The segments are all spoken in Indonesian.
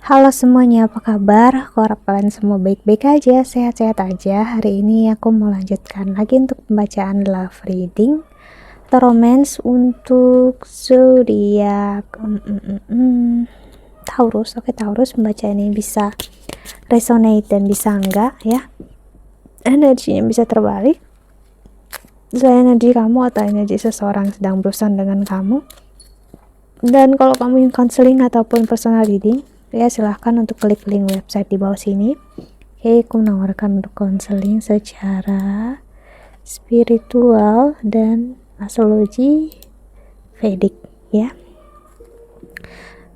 Halo semuanya, apa kabar? Aku harap kalian semua baik-baik aja, sehat-sehat aja. Hari ini aku mau lanjutkan lagi untuk pembacaan love reading atau romance untuk zodiak Taurus. Oke, Taurus, pembacaan ini bisa resonate dan bisa enggak ya. Energinya bisa terbalik. Selain energi kamu atau energi seseorang yang sedang berurusan dengan kamu. Dan kalau kamu ingin counseling ataupun personal reading, ya silahkan untuk klik link website di bawah sini. Oke, aku menawarkan untuk counseling secara spiritual dan astrologi Vedic ya.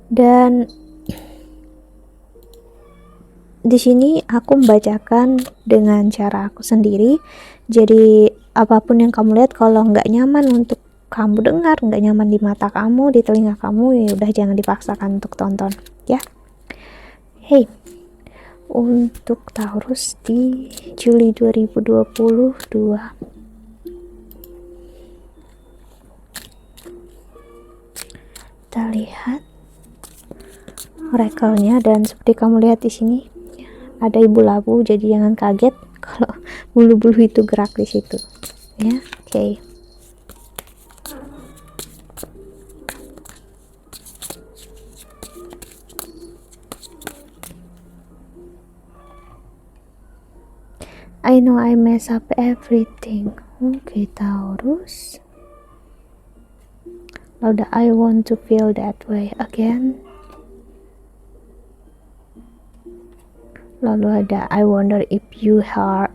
Dan di sini aku membacakan dengan cara aku sendiri. Jadi apapun yang kamu lihat, kalau nggak nyaman untuk kamu dengar, nggak nyaman di mata kamu, di telinga kamu, ya udah jangan dipaksakan untuk tonton ya. Hey, untuk Taurus di Juli 2022, kita lihat oracle-nya, dan seperti kamu lihat di sini ada ibu labu, jadi jangan kaget kalau bulu-bulu itu gerak di situ ya. Oke. I know I mess up everything. Oke, Taurus. Lalu I want to feel that way again. Lalu ada I wonder if you are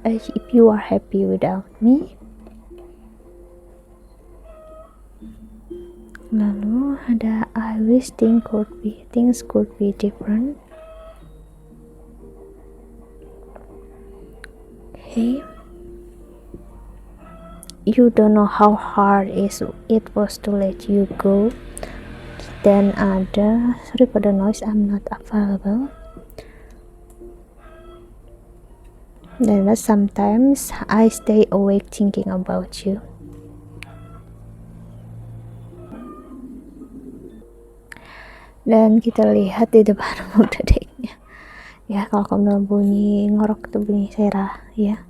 happy without me. Lalu ada I wish things could be different. Okay. You don't know how hard it was to let you go. Dan ada sorry for the noise, I'm not available. Then sometimes I stay awake thinking about you. Dan kita lihat di depan udah decknya ya, kalau kamu bunyi ngorok itu bunyi Sera ya.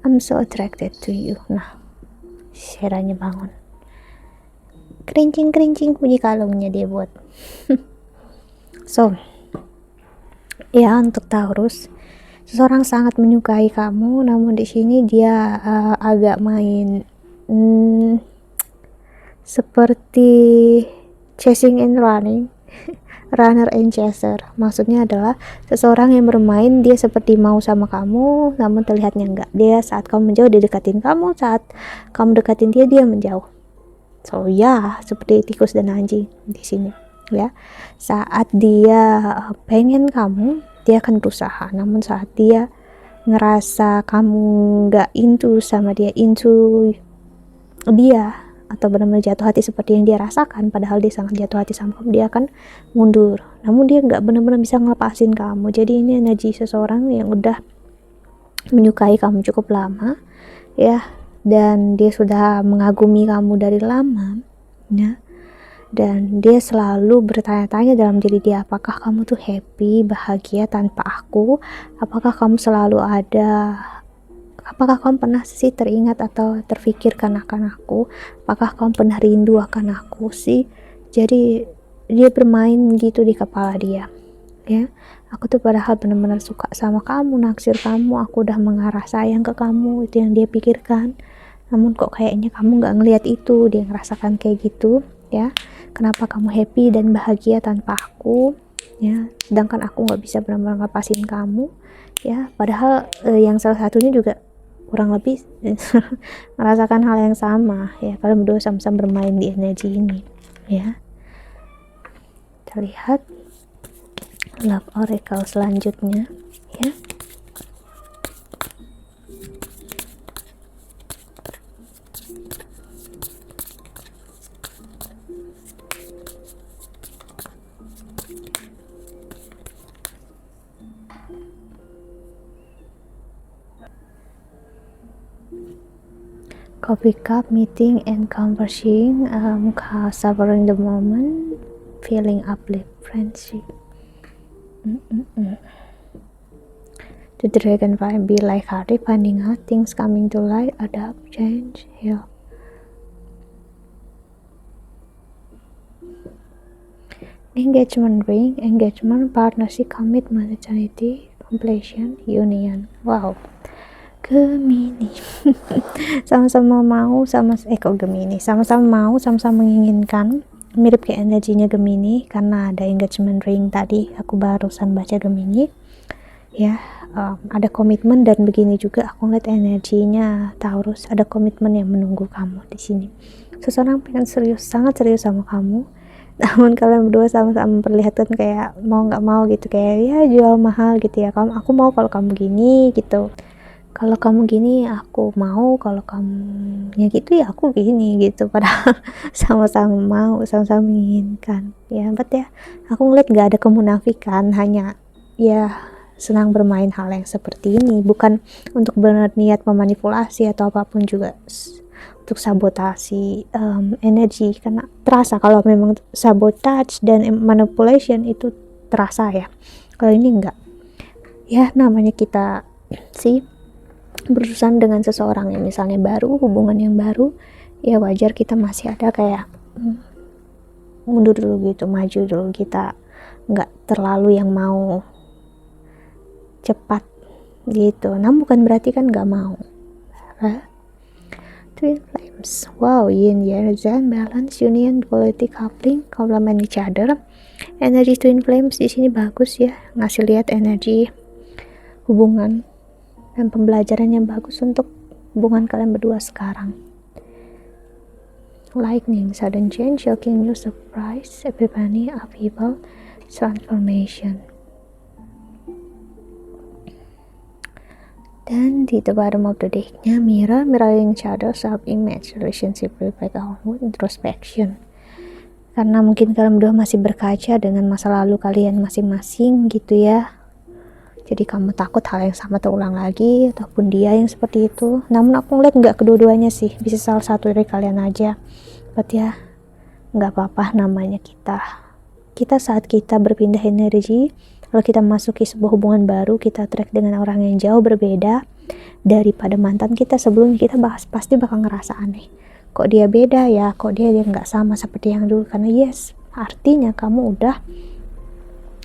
I'm so attracted to you. Nah, Seranya bangun, kerincing bunyi kalungnya dia buat. So ya, untuk Taurus, seseorang sangat menyukai kamu, namun di sini dia agak main seperti chasing and running, runner and chaser. Maksudnya adalah seseorang yang bermain, dia seperti mau sama kamu namun terlihatnya enggak. Dia saat kamu menjauh dia dekatin kamu, saat kamu dekatin dia dia menjauh. So ya, seperti tikus dan anjing di sini ya. Saat dia pengen kamu, dia akan berusaha, namun saat dia ngerasa kamu nggak into sama dia, dia atau benar-benar jatuh hati seperti yang dia rasakan, padahal dia sangat jatuh hati sama kamu, dia akan mundur. Namun dia nggak benar-benar bisa ngelepasin kamu. Jadi ini energi seseorang yang udah menyukai kamu cukup lama ya, dan dia sudah mengagumi kamu dari lama ya. Dan dia selalu bertanya-tanya dalam diri dia, apakah kamu tuh happy, bahagia tanpa aku? Apakah kamu selalu ada? Apakah kamu pernah sih teringat atau terfikirkan akan aku? Apakah kamu pernah rindu akan aku sih? Jadi dia bermain gitu di kepala dia ya. Aku tuh padahal benar-benar suka sama kamu, naksir kamu, aku udah mengarah sayang ke kamu, itu yang dia pikirkan. Namun kok kayaknya kamu gak ngelihat itu, dia ngerasakan kayak gitu ya. Kenapa kamu happy dan bahagia tanpa aku ya, sedangkan aku gak bisa benar-benar ngelepasin kamu ya. Padahal yang salah satunya juga kurang lebih merasakan hal yang sama ya. Kalian berdua sama-sama bermain di energi ini ya. Kita lihat love oracle selanjutnya ya. Coffee cup, meeting and conversing, savoring the moment, feeling uplift, friendship. The dragonfly be light-hearted, finding out things coming to light, adapt, change, heal. Engagement ring, engagement, partnership, commitment, eternity, completion, union. Wow. Gemini. Sama-sama mau, Gemini. Sama-sama mau, sama-sama menginginkan. Mirip kayak energinya Gemini, karena ada engagement ring tadi. Aku barusan baca Gemini. Ya, ada komitmen, dan begini juga aku ngeliat energinya Taurus. Ada komitmen yang menunggu kamu di sini. Seseorang pengen serius, sangat serius sama kamu. Namun kalian berdua sama-sama memperlihatkan kayak mau nggak mau gitu, kayak ya jual mahal gitu ya. Aku mau kalau kamu gini gitu, kalau kamu gini aku mau, kalau kamu ya gitu ya aku gini gitu. Padahal sama-sama mau, sama-sama menginginkan ya. Aku ngeliat nggak ada kemunafikan, hanya ya senang bermain hal yang seperti ini, bukan untuk berniat memanipulasi atau apapun juga untuk sabotasi energi, karena terasa kalau memang sabotage dan manipulation itu terasa ya. Kalau ini enggak ya, namanya kita sih berurusan dengan seseorang yang misalnya baru, hubungan yang baru, ya wajar kita masih ada kayak mundur dulu gitu, maju dulu, kita enggak terlalu yang mau cepat gitu. Nah bukan berarti kan enggak mau. Twin flames, wow, yin yang zen, balance, union, duality, coupling, complement each other. Energi twin flames di sini bagus ya, ngasih lihat energi hubungan dan pembelajaran yang bagus untuk hubungan kalian berdua sekarang. Lightning, sudden change, shocking news, surprise, epiphany, upheaval, transformation. Dan di the bottom of the deck-nya mirror, mirroring shadow, self-image, relationship, reflect, introspection. Karena mungkin kalian berdua masih berkaca dengan masa lalu kalian masing-masing gitu ya. Jadi kamu takut hal yang sama terulang lagi, ataupun dia yang seperti itu. Namun aku ngeliat nggak kedua-duanya sih, bisa salah satu dari kalian aja. Ya nggak apa-apa, namanya kita saat kita berpindah energi, kalau kita memasuki sebuah hubungan baru, kita track dengan orang yang jauh berbeda daripada mantan kita sebelumnya, kita pasti bakal ngerasa aneh. Kok dia beda ya, kok dia nggak sama seperti yang dulu. Karena artinya kamu udah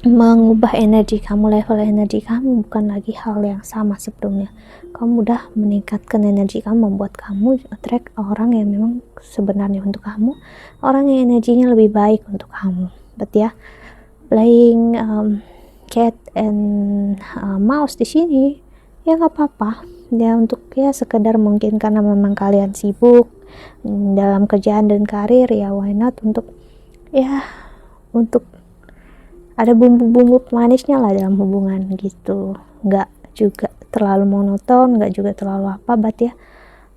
mengubah energi kamu, level energi kamu bukan lagi hal yang sama sebelumnya. Kamu udah meningkatkan energi kamu, membuat kamu attract orang yang memang sebenarnya untuk kamu, orang yang energinya lebih baik untuk kamu. Ya, playing cat and mouse di sini ya nggak apa-apa ya, untuk ya sekedar mungkin karena memang kalian sibuk dalam kerjaan dan karir, ya why not untuk ada bumbu-bumbu manisnya lah dalam hubungan gitu, nggak juga terlalu monoton, nggak juga terlalu apa. Ya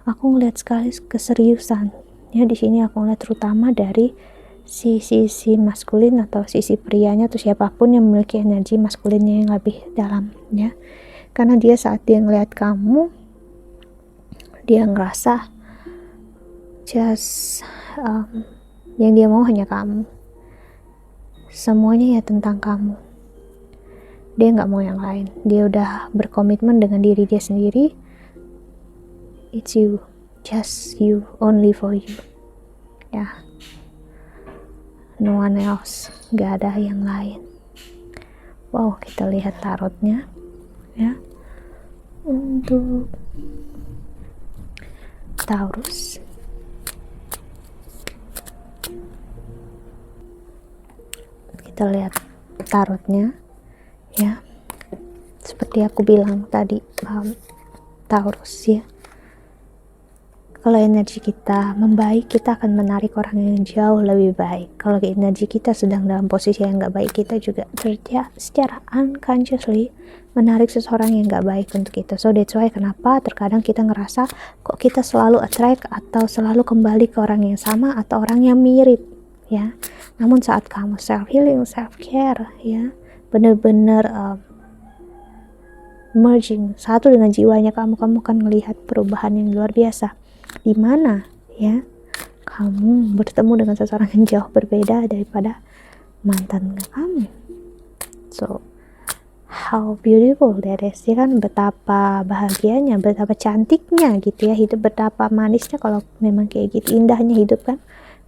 aku ngeliat sekali keseriusan ya di sini. Aku ngeliat terutama dari sisi maskulin atau sisi prianya atau siapapun yang memiliki energi maskulinnya yang lebih dalam ya. Karena dia saat dia ngeliat kamu, dia ngerasa yang dia mau hanya kamu, semuanya ya tentang kamu. Dia nggak mau yang lain, dia udah berkomitmen dengan diri dia sendiri. It's you, just you, only for you ya, no one else, nggak ada yang lain. Wow, kita lihat tarotnya ya untuk Taurus. Kita lihat tarotnya ya, seperti aku bilang tadi, Taurus ya, kalau energi kita membaik, kita akan menarik orang yang jauh lebih baik. Kalau energi kita sedang dalam posisi yang gak baik, kita juga secara unconsciously menarik seseorang yang gak baik untuk kita. So that's why kenapa terkadang kita ngerasa kok kita selalu attract atau selalu kembali ke orang yang sama atau orang yang mirip ya. Namun saat kamu self healing, self care ya, bener-bener merging satu dengan jiwanya kamu akan melihat perubahan yang luar biasa, di mana ya kamu bertemu dengan seseorang yang jauh berbeda daripada mantan kamu. So how beautiful that is, ya kan, betapa bahagianya, betapa cantiknya gitu ya hidup, betapa manisnya kalau memang kayak gitu, indahnya hidup kan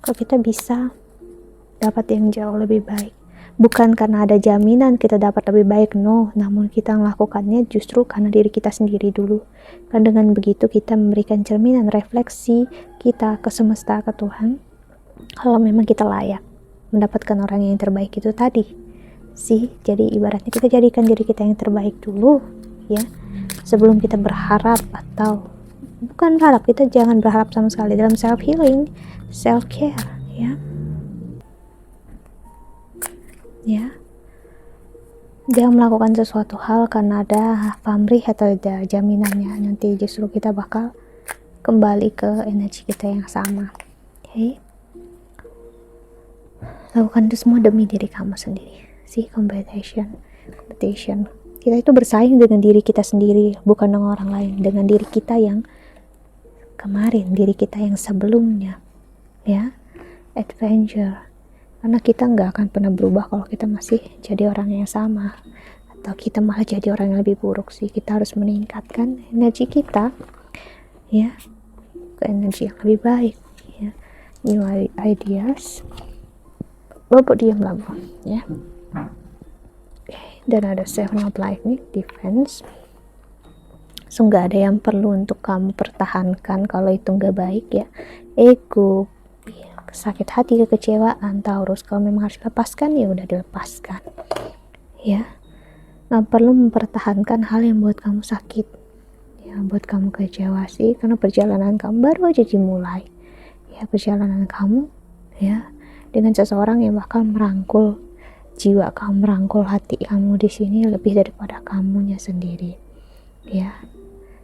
kalau kita bisa dapat yang jauh lebih baik. Bukan karena ada jaminan kita dapat lebih baik, no, namun kita melakukannya justru karena diri kita sendiri dulu. Dan dengan begitu kita memberikan cerminan refleksi kita ke semesta, ke Tuhan, kalau memang kita layak mendapatkan orang yang terbaik itu tadi sih. Jadi ibaratnya kita jadikan diri kita yang terbaik dulu ya, sebelum kita berharap, atau bukan berharap, kita jangan berharap sama sekali dalam self healing, self care ya. Jangan melakukan sesuatu hal karena ada pamrih atau ada jaminannya, nanti justru kita bakal kembali ke energi kita yang sama. Okay? Lakukan itu semua demi diri kamu sendiri. Competition. Kita itu bersaing dengan diri kita sendiri, bukan dengan orang lain, dengan diri kita yang kemarin, diri kita yang sebelumnya ya. Adventure, karena kita nggak akan pernah berubah kalau kita masih jadi orang yang sama, atau kita malah jadi orang yang lebih buruk sih. Kita harus meningkatkan energi kita ya ke energi yang lebih baik ya. New ideas. Bobo diam lah ya. Dan ada seven of light nih, defense. So nggak ada yang perlu untuk kamu pertahankan kalau itu nggak baik ya. Ego, sakit hati, kekecewaan, Taurus, kalau memang harus lepaskan ya udah dilepaskan ya. Nggak perlu mempertahankan hal yang buat kamu sakit ya, buat kamu kecewa sih, karena perjalanan kamu baru aja dimulai ya. Perjalanan kamu ya dengan seseorang yang bakal merangkul jiwa kamu, merangkul hati kamu di sini lebih daripada kamunya sendiri ya.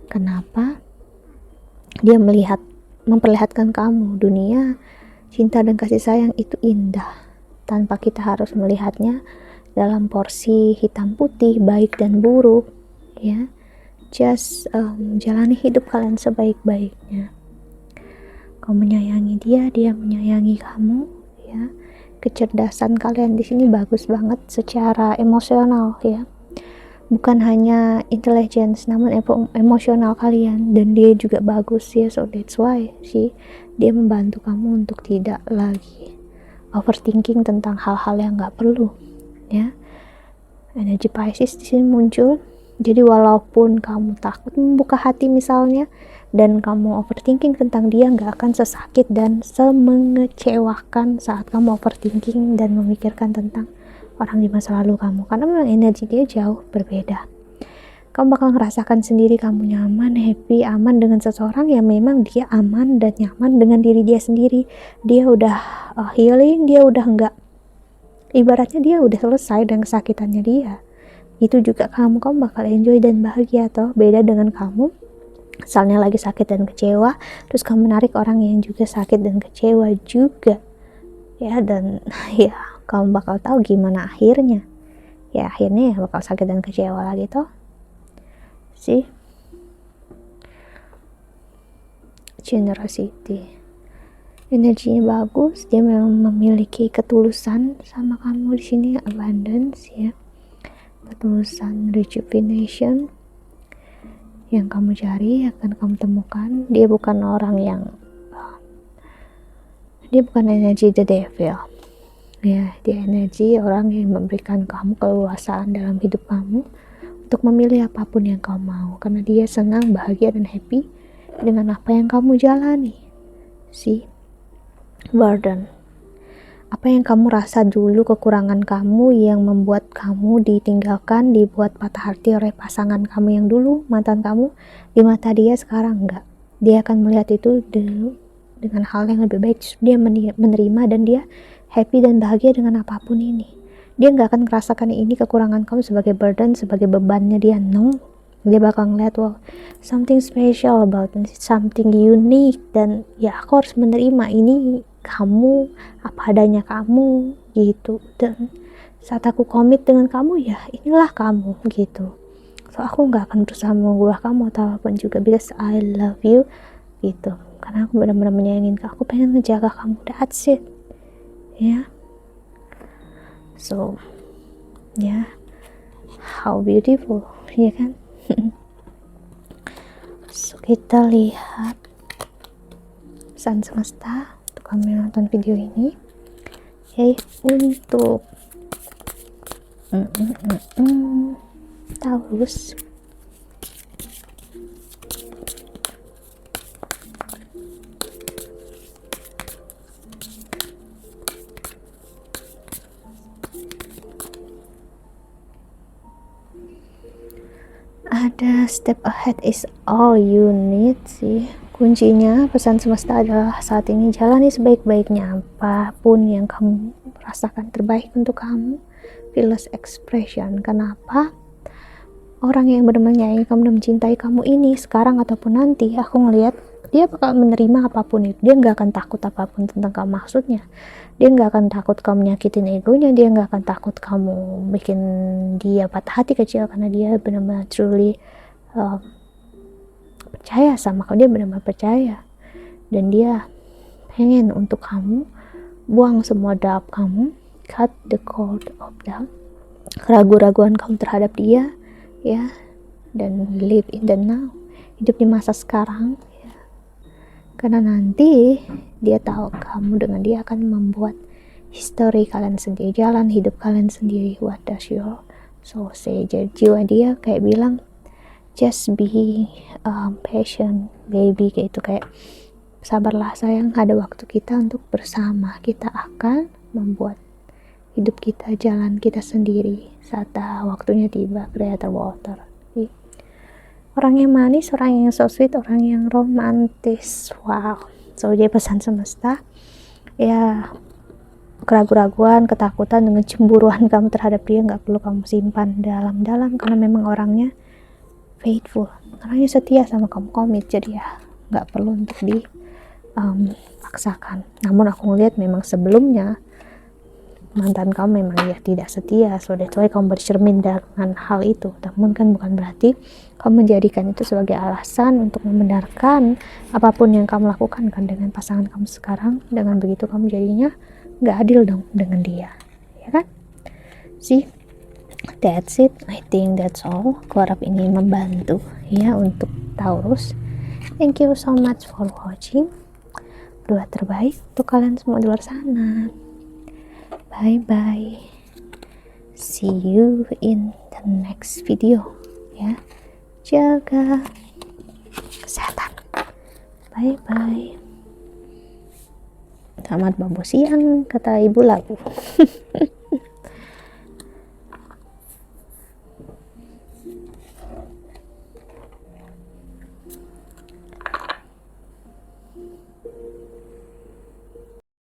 Kenapa? Dia memperlihatkan kamu dunia cinta dan kasih sayang itu indah tanpa kita harus melihatnya dalam porsi hitam putih, baik dan buruk ya. Just jalani hidup kalian sebaik-baiknya. Kamu menyayangi dia, dia menyayangi kamu ya. Kecerdasan kalian di sini bagus banget secara emosional ya. Bukan hanya intelligence, namun emosional kalian, dan dia juga bagus ya. So that's why sih dia membantu kamu untuk tidak lagi overthinking tentang hal-hal yang nggak perlu ya. Energi Pisces di sini muncul. Jadi walaupun kamu takut membuka hati misalnya, dan kamu overthinking tentang dia, nggak akan sesakit dan semengecewakan saat kamu overthinking dan memikirkan tentang orang di masa lalu kamu, karena memang energi dia jauh berbeda. Kamu bakal ngerasakan sendiri kamu nyaman, happy, aman dengan seseorang yang memang dia aman dan nyaman dengan diri dia sendiri. Dia udah healing, dia udah enggak, ibaratnya dia udah selesai dengan kesakitannya dia. Itu juga kamu bakal enjoy dan bahagia. Toh beda dengan kamu misalnya lagi sakit dan kecewa, terus kamu menarik orang yang juga sakit dan kecewa juga ya, dan ya kamu bakal tahu gimana akhirnya ya. Akhirnya ya bakal sakit dan kecewa lagi toh sih. Generosity, energinya bagus, dia memang memiliki ketulusan sama kamu di sini. Abundance ya, ketulusan, rejuvenation yang kamu cari akan kamu temukan. Dia bukan orang yang dia bukan energi the devil ya. Dia energi orang yang memberikan kamu keleluasaan dalam hidup kamu untuk memilih apapun yang kamu mau, karena dia senang, bahagia dan happy dengan apa yang kamu jalani sih. Burden, apa yang kamu rasa dulu, kekurangan kamu yang membuat kamu ditinggalkan, dibuat patah hati oleh pasangan kamu yang dulu, mantan kamu, di mata dia sekarang enggak. Dia akan melihat itu dengan hal yang lebih baik. Dia menerima dan dia happy dan bahagia dengan apapun ini. Dia nggak akan merasakan ini kekurangan kamu sebagai burden, sebagai bebannya dia. No, dia bakal ngeliat, wow, something special about it, something unique, dan ya aku harus menerima ini kamu, apa adanya kamu gitu. Dan saat aku komit dengan kamu, ya inilah kamu gitu. So aku nggak akan berusaha mengubah kamu atau apapun juga, because I love you gitu. Karena aku benar-benar menyayangi kamu, aku pengen ngejaga kamu, that's it ya. So ya, how beautiful, ya kan? So kita lihat pesan semesta untuk kamu yang nonton video ini, untuk Taurus. Ada step ahead is all you need sih. Kuncinya pesan semesta adalah saat ini jalani sebaik-baiknya apapun yang kamu rasakan terbaik untuk kamu. Fearless expression. Kenapa? Orang yang benar-benar menyayangi kamu dan mencintai kamu ini sekarang ataupun nanti, aku ngelihat dia bakal menerima apapun itu. Dia nggak akan takut apapun tentang kamu. Maksudnya dia nggak akan takut kamu nyakitin egonya, dia nggak akan takut kamu bikin dia patah hati kecil, karena dia benar-benar truly percaya sama kamu. Dia benar-benar percaya, dan dia pengen untuk kamu buang semua doubt kamu, cut the cord of doubt, keraguan-raguan kamu terhadap dia, ya, dan live in the now, hidup di masa sekarang, ya. Karena nanti dia tahu kamu dengan dia akan membuat history kalian sendiri, jalan hidup kalian sendiri. What does your soul say? Jadi jiwa dia kayak bilang, just be patient baby, kayak itu, kayak sabarlah sayang, ada waktu kita untuk bersama, kita akan membuat hidup kita, jalan kita sendiri saat waktunya tiba. Creator water, orang yang manis, orang yang so sweet, orang yang romantis. Wow. So dia pesan semesta, ya, keraguan-raguan, ketakutan dengan cemburuan kamu terhadap dia nggak perlu kamu simpan dalam-dalam, karena memang orangnya faithful, orangnya setia sama kamu, komit. Jadi ya nggak perlu untuk dipaksakan. Namun aku ngeliat memang sebelumnya mantan kamu memang ya tidak setia, so that's why kamu bercermin dengan hal itu. Namun kan bukan berarti kamu menjadikan itu sebagai alasan untuk membenarkan apapun yang kamu lakukan kan dengan pasangan kamu sekarang. Dengan begitu kamu jadinya nggak adil dong dengan dia, ya kan? See, that's it. I think that's all. Aku harap ini membantu ya untuk Taurus. Thank you so much for watching. Doa terbaik untuk kalian semua di luar sana. Bye bye. See you in the next video ya. Jaga kesehatan. Bye bye. Selamat bobo siang kata ibu lagu.